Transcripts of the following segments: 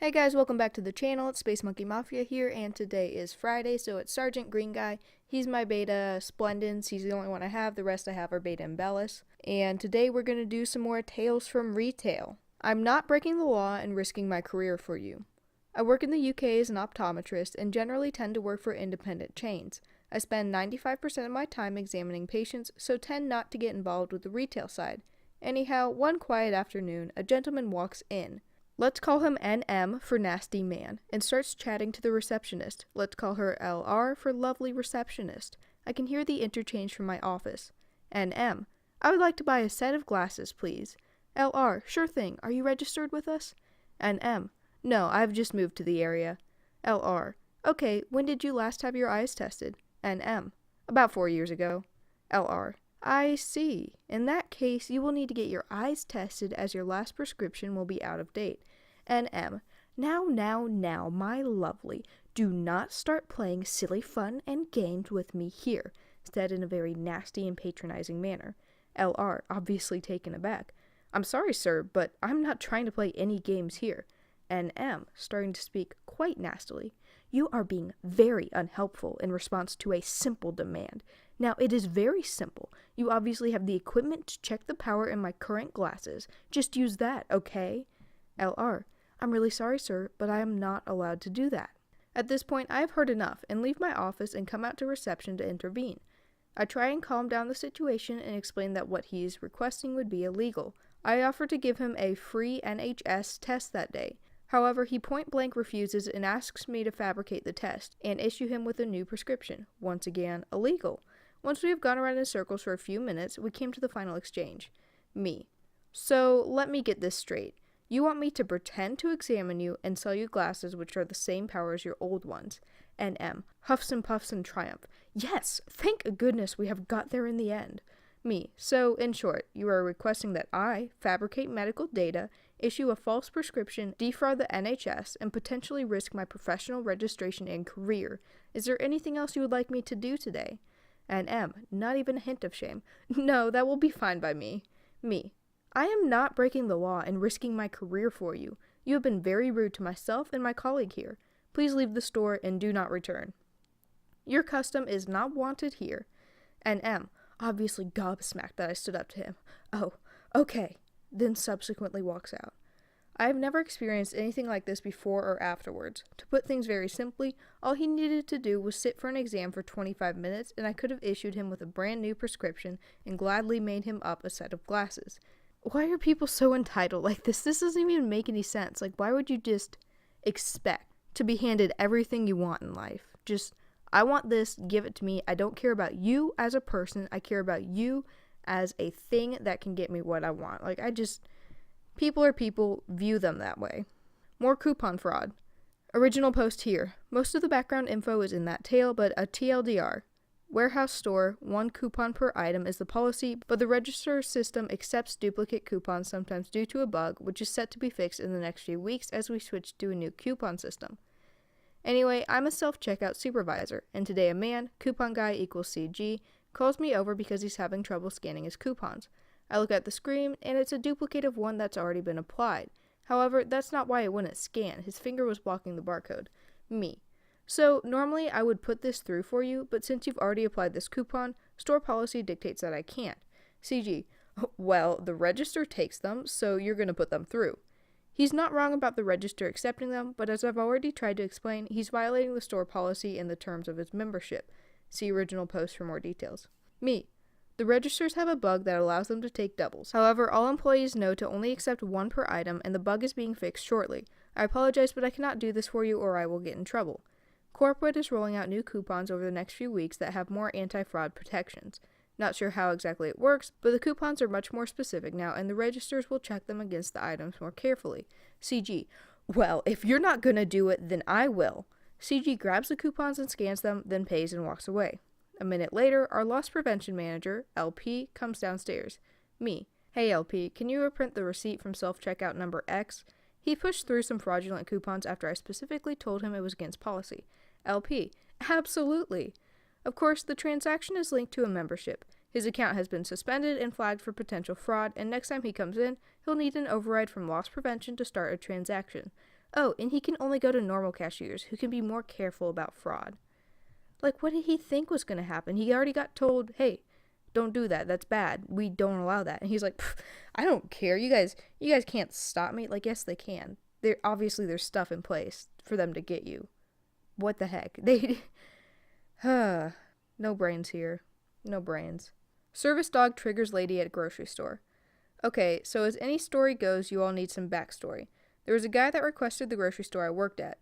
Hey guys, welcome back to the channel. It's Space Monkey Mafia here, and today is Friday, so it's Sergeant Greenguy. He's my beta Splendens. He's the only one I have. The rest I have are beta Embellis. And today we're going to do some more Tales from Retail. I'm not breaking the law and risking my career for you. I work in the UK as an optometrist and generally tend to work for independent chains. I spend 95% of my time examining patients, so tend not to get involved with the retail side. Anyhow, one quiet afternoon, a gentleman walks in. Let's call him NM for Nasty Man, and starts chatting to the receptionist. Let's call her LR for Lovely Receptionist. I can hear the interchange from my office. NM, I would like to buy a set of glasses, please. LR, sure thing. Are you registered with us? NM, no, I've just moved to the area. LR, okay, when did you last have your eyes tested? NM, about 4 years ago. LR, I see. In that case, you will need to get your eyes tested as your last prescription will be out of date. NM, now, my lovely, do not start playing silly fun and games with me here, said in a very nasty and patronizing manner. LR, obviously taken aback. I'm sorry, sir, but I'm not trying to play any games here. NM, starting to speak quite nastily. You are being very unhelpful in response to a simple demand. Now, it is very simple. You obviously have the equipment to check the power in my current glasses. Just use that, okay? LR, I'm really sorry, sir, but I am not allowed to do that. At this point, I have heard enough and leave my office and come out to reception to intervene. I try and calm down the situation and explain that what he is requesting would be illegal. I offer to give him a free NHS test that day. However, he point-blank refuses and asks me to fabricate the test and issue him with a new prescription. Once again, illegal. Once we have gone around in circles for a few minutes, we came to the final exchange. Me. So, let me get this straight. You want me to pretend to examine you and sell you glasses which are the same power as your old ones. NM. Huffs and puffs in triumph. Yes! Thank goodness we have got there in the end. Me. So, in short, you are requesting that I fabricate medical data, issue a false prescription, defraud the NHS, and potentially risk my professional registration and career. Is there anything else you would like me to do today? NM, not even a hint of shame. No, that will be fine by me. Me, I am not breaking the law and risking my career for you. You have been very rude to myself and my colleague here. Please leave the store and do not return. Your custom is not wanted here. NM, obviously gobsmacked that I stood up to him. Oh, okay. Then subsequently walks out. I have never experienced anything like this before or afterwards. To put things very simply, all he needed to do was sit for an exam for 25 minutes, and I could have issued him with a brand new prescription and gladly made him up a set of glasses. Why are people so entitled like this? This doesn't even make any sense. Like, why would you just expect to be handed everything you want in life? Just, I want this, give it to me. I don't care about you as a person. I care about you as a thing that can get me what I want. Like, people are people, view them that way. More coupon fraud. Original post here. Most of the background info is in that tale, but a TLDR. Warehouse store, 1 coupon per item is the policy, but the register system accepts duplicate coupons sometimes due to a bug, which is set to be fixed in the next few weeks as we switch to a new coupon system. Anyway, I'm a self-checkout supervisor, and today a man, coupon guy equals CG, calls me over because he's having trouble scanning his coupons. I look at the screen, and it's a duplicate of one that's already been applied. However, that's not why it wouldn't scan. His finger was blocking the barcode. Me. So, normally I would put this through for you, but since you've already applied this coupon, store policy dictates that I can't. CG. Well, the register takes them, so you're going to put them through. He's not wrong about the register accepting them, but as I've already tried to explain, he's violating the store policy and the terms of his membership. See original post for more details. Me. The registers have a bug that allows them to take doubles. However, all employees know to only accept 1 per item, and the bug is being fixed shortly. I apologize, but I cannot do this for you or I will get in trouble. Corporate is rolling out new coupons over the next few weeks that have more anti-fraud protections. Not sure how exactly it works, but the coupons are much more specific now, and the registers will check them against the items more carefully. CG. Well, if you're not gonna do it, then I will. CG grabs the coupons and scans them, then pays and walks away. A minute later, our loss prevention manager, LP, comes downstairs. Me. Hey LP, can you reprint the receipt from self-checkout number X? He pushed through some fraudulent coupons after I specifically told him it was against policy. LP. Absolutely. Of course, the transaction is linked to a membership. His account has been suspended and flagged for potential fraud, and next time he comes in, he'll need an override from loss prevention to start a transaction. Oh, and he can only go to normal cashiers who can be more careful about fraud. Like, what did he think was going to happen? He already got told, hey, don't do that. That's bad. We don't allow that. And he's like, I don't care. You guys can't stop me. Like, yes, they can. Obviously there's stuff in place for them to get you. What the heck? No brains here. No brains. Service dog triggers lady at grocery store. Okay, so as any story goes, you all need some backstory. There was a guy that requested the grocery store I worked at.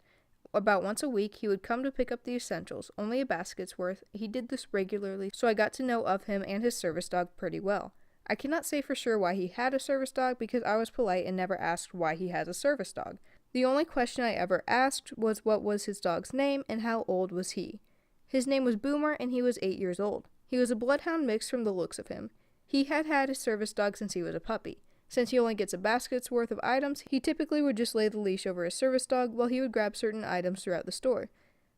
About once a week, he would come to pick up the essentials, only a basket's worth. He did this regularly, so I got to know of him and his service dog pretty well. I cannot say for sure why he had a service dog because I was polite and never asked why he has a service dog. The only question I ever asked was what was his dog's name and how old was he. His name was Boomer and he was 8 years old. He was a bloodhound mix from the looks of him. He had had his service dog since he was a puppy. Since he only gets a basket's worth of items, he typically would just lay the leash over his service dog while he would grab certain items throughout the store.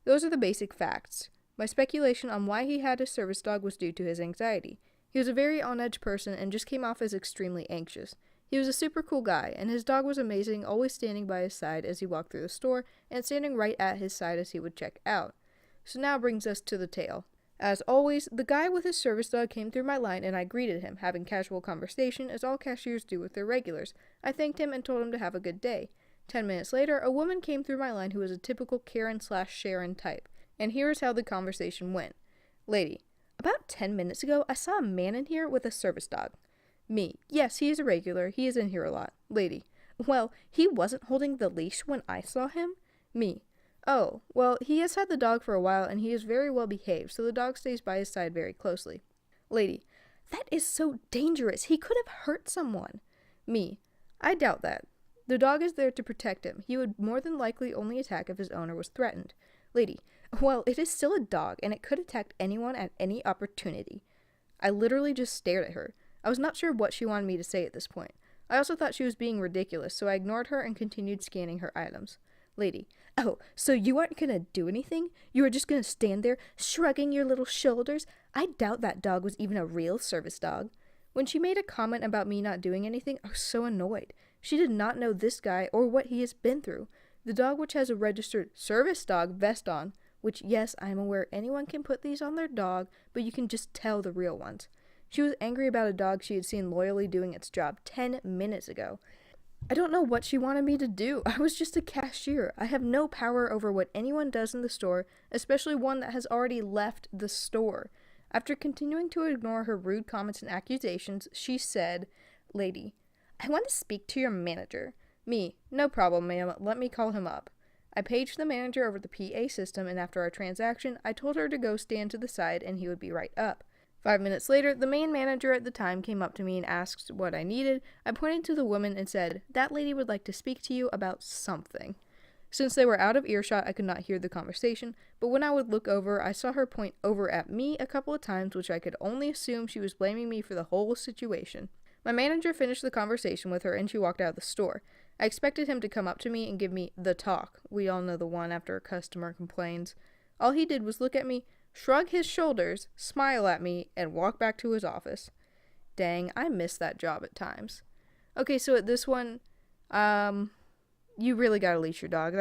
Those are the basic facts. My speculation on why he had his service dog was due to his anxiety. He was a very on-edge person and just came off as extremely anxious. He was a super cool guy, and his dog was amazing, always standing by his side as he walked through the store and standing right at his side as he would check out. So now brings us to the tale. As always, the guy with his service dog came through my line and I greeted him, having casual conversation as all cashiers do with their regulars. I thanked him and told him to have a good day. 10 minutes later, a woman came through my line who was a typical Karen/Sharon type, and here is how the conversation went. Lady, about 10 minutes ago, I saw a man in here with a service dog. Me, yes, he is a regular, he is in here a lot. Lady, well, he wasn't holding the leash when I saw him. Me, oh, well, he has had the dog for a while and he is very well behaved, so the dog stays by his side very closely. Lady, that is so dangerous. He could have hurt someone. Me, I doubt that. The dog is there to protect him. He would more than likely only attack if his owner was threatened. Lady, well, it is still a dog and it could attack anyone at any opportunity. I literally just stared at her. I was not sure what she wanted me to say at this point. I also thought she was being ridiculous, so I ignored her and continued scanning her items. Lady, oh, so you aren't gonna do anything? You are just gonna stand there, shrugging your little shoulders? I doubt that dog was even a real service dog. When she made a comment about me not doing anything, I was so annoyed. She did not know this guy or what he has been through. The dog which has a registered service dog vest on, which, yes, I am aware anyone can put these on their dog, but you can just tell the real ones. She was angry about a dog she had seen loyally doing its job 10 minutes ago. I don't know what she wanted me to do. I was just a cashier. I have no power over what anyone does in the store, especially one that has already left the store. After continuing to ignore her rude comments and accusations, she said, Lady, I want to speak to your manager. Me, no problem, ma'am. Let me call him up. I paged the manager over the PA system, and after our transaction, I told her to go stand to the side and he would be right up. 5 minutes later, the main manager at the time came up to me and asked what I needed. I pointed to the woman and said, that lady would like to speak to you about something. Since they were out of earshot, I could not hear the conversation, but when I would look over, I saw her point over at me a couple of times, which I could only assume she was blaming me for the whole situation. My manager finished the conversation with her and she walked out of the store. I expected him to come up to me and give me the talk. We all know the one after a customer complains. All he did was look at me, shrug his shoulders, smile at me, and walk back to his office. Dang, I miss that job at times. Okay, so at this one, you really gotta leash your dog.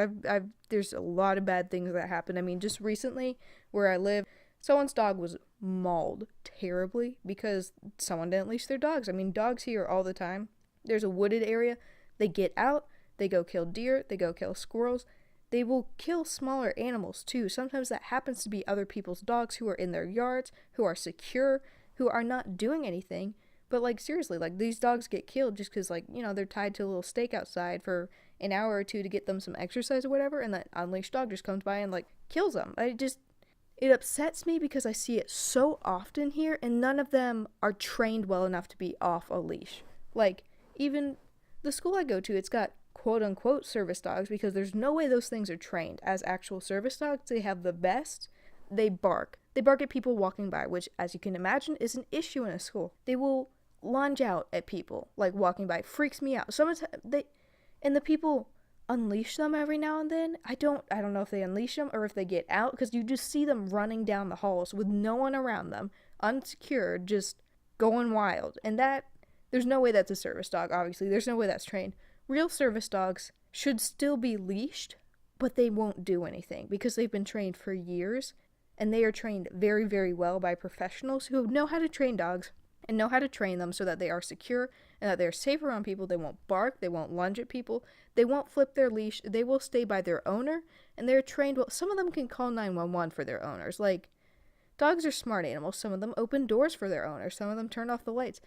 There's a lot of bad things that happen. I mean, just recently, where I live, someone's dog was mauled terribly because someone didn't leash their dogs. I mean, dogs here all the time. There's a wooded area. They get out, they go kill deer, they go kill squirrels. They will kill smaller animals too. Sometimes that happens to be other people's dogs who are in their yards, who are secure, who are not doing anything. But like seriously, like these dogs get killed just because like, you know, they're tied to a little stake outside for an hour or two to get them some exercise or whatever, and that unleashed dog just comes by and like kills them. It upsets me because I see it so often here and none of them are trained well enough to be off a leash. Like even the school I go to, it's got quote-unquote service dogs because there's no way those things are trained as actual service dogs. They have the vest. They bark. They bark at people walking by, which, as you can imagine, is an issue in a school. They will lunge out at people, like, walking by. Freaks me out. Sometimes the people unleash them every now and then. I don't know if they unleash them or if they get out, because you just see them running down the halls with no one around them, unsecured, just going wild. And there's no way that's a service dog, obviously. There's no way that's trained. Real service dogs should still be leashed, but they won't do anything because they've been trained for years, and they are trained very, very well by professionals who know how to train dogs and know how to train them so that they are secure and that they're safe around people. They won't bark, they won't lunge at people, they won't flip their leash, they will stay by their owner, and they're trained well. Some of them can call 911 for their owners. Like, dogs are smart animals. Some of them open doors for their owners, some of them turn off the lights.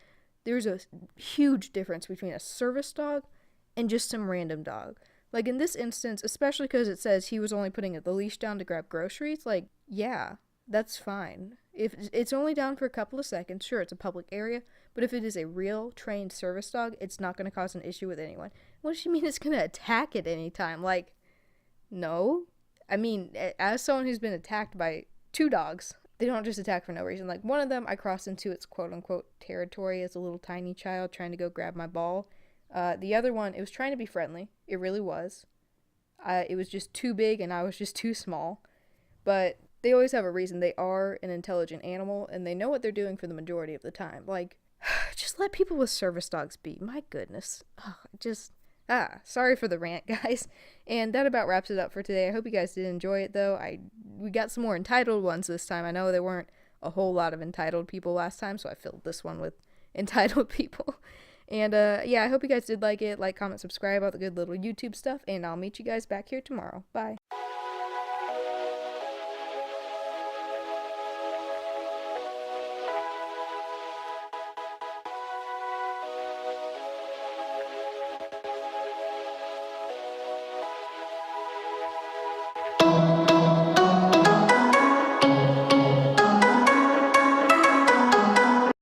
There's a huge difference between a service dog and just some random dog. Like, in this instance, especially because it says he was only putting the leash down to grab groceries, like, yeah, that's fine. If it's only down for a couple of seconds, sure, it's a public area, but if it is a real trained service dog, it's not going to cause an issue with anyone. What does she mean it's going to attack at any time? Like, no. I mean, as someone who's been attacked by 2 dogs, they don't just attack for no reason. Like, one of them, I crossed into its quote-unquote territory as a little tiny child trying to go grab my ball. The other one, it was trying to be friendly. It really was. It was just too big and I was just too small. But they always have a reason. They are an intelligent animal and they know what they're doing for the majority of the time. Like, just let people with service dogs be. My goodness. Sorry for the rant, guys. And that about wraps it up for today. I hope you guys did enjoy it, though. We got some more entitled ones this time. I know there weren't a whole lot of entitled people last time, so I filled this one with entitled people. And, I hope you guys did like it. Like, comment, subscribe, all the good little YouTube stuff, and I'll meet you guys back here tomorrow. Bye.